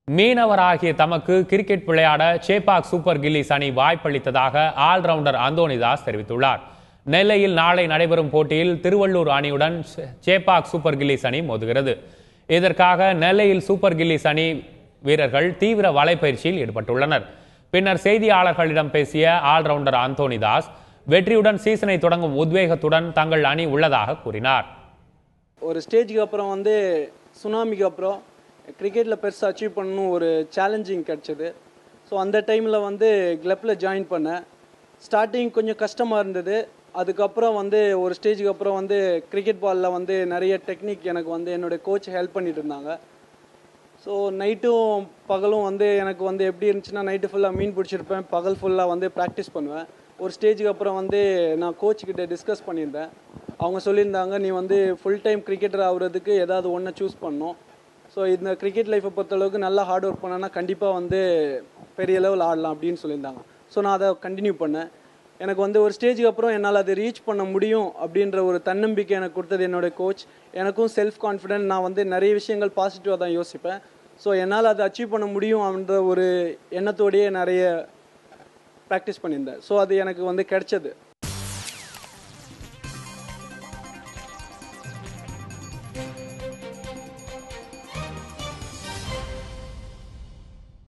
மீனவராகிய தமக்கு கிரிக்கெட் விளையாட Chepauk super gillies அணி வாய்ப்பளித்ததாக ஆல்ரவுண்டர் அந்தோணிதாஸ் தெரிவித்துள்ளார். நெல்லையில் நாளை நடைபெறும் போட்டியில் திருவள்ளூர் அணியுடன் சேப்பாக் சூப்பர் கில்லிஸ் அணி மோதுகிறது. இதற்காக நெல்லையில் சூப்பர் கில்லிஸ் அணி வீரர்கள் தீவிர வலைப்பயிற்சியில் ஈடுபட்டுள்ளனர். பின்னர் செய்தியாளர்களிடம் பேசிய ஆல்ரவுண்டர் அந்தோணிதாஸ் வெற்றியுடன் சீசனை தொடங்கும் உத்வேகத்துடன் தங்கள் அணி உள்ளதாக கூறினார். ஒரு ஸ்டேஜுக்கு அப்புறம் சுனாமிக்கு அப்புறம் கிரிக்கெட்டில் பெருசாக அச்சீவ் பண்ணணும் ஒரு சேலஞ்சிங் கிடச்சிது. ஸோ அந்த டைமில் கிளப்பில் ஜாயின் பண்ணேன். ஸ்டார்டிங் கொஞ்சம் கஷ்டமாக இருந்தது. அதுக்கப்புறம் ஒரு ஸ்டேஜுக்கு அப்புறம் கிரிக்கெட் பாலில் நிறைய டெக்னிக் எனக்கு என்னுடைய கோச் ஹெல்ப் பண்ணிட்டு இருந்தாங்க. ஸோ நைட்டும் பகலும் எனக்கு எப்படி இருந்துச்சுன்னா நைட்டு ஃபுல்லாக மீன் பிடிச்சிருப்பேன், பகல் ஃபுல்லாக ப்ராக்டிஸ் பண்ணுவேன். ஒரு ஸ்டேஜுக்கு அப்புறம் நான் கோச்சுக்கிட்ட டிஸ்கஸ் பண்ணியிருந்தேன். அவங்க சொல்லியிருந்தாங்க, நீ ஃபுல் டைம் கிரிக்கெட்டர் ஆகுறதுக்கு ஏதாவது ஒன்றை சூஸ் பண்ணணும். ஸோ இந்த கிரிக்கெட் லைஃப்பை பொறுத்தளவுக்கு நல்லா ஹார்ட் ஒர்க் பண்ணேன்னா கண்டிப்பாக பெரிய லெவல் ஆடலாம் அப்படின்னு சொல்லியிருந்தாங்க. ஸோ நான் அதை கண்டினியூ பண்ணேன். எனக்கு ஒரு ஸ்டேஜுக்கு அப்புறம் என்னால் அதை ரீச் பண்ண முடியும் அப்படின்ற ஒரு தன்னம்பிக்கை எனக்கு கொடுத்தது என்னோடய கோச். எனக்கும் செல்ஃப் கான்ஃபிடென்ட், நான் நிறைய விஷயங்கள் பாசிட்டிவாக தான் யோசிப்பேன். ஸோ என்னால் அதை அச்சீவ் பண்ண முடியும் அப்படின்ற ஒரு எண்ணத்தோடையே நிறைய ப்ராக்டிஸ் பண்ணியிருந்தேன். ஸோ அது எனக்கு கிடைச்சது.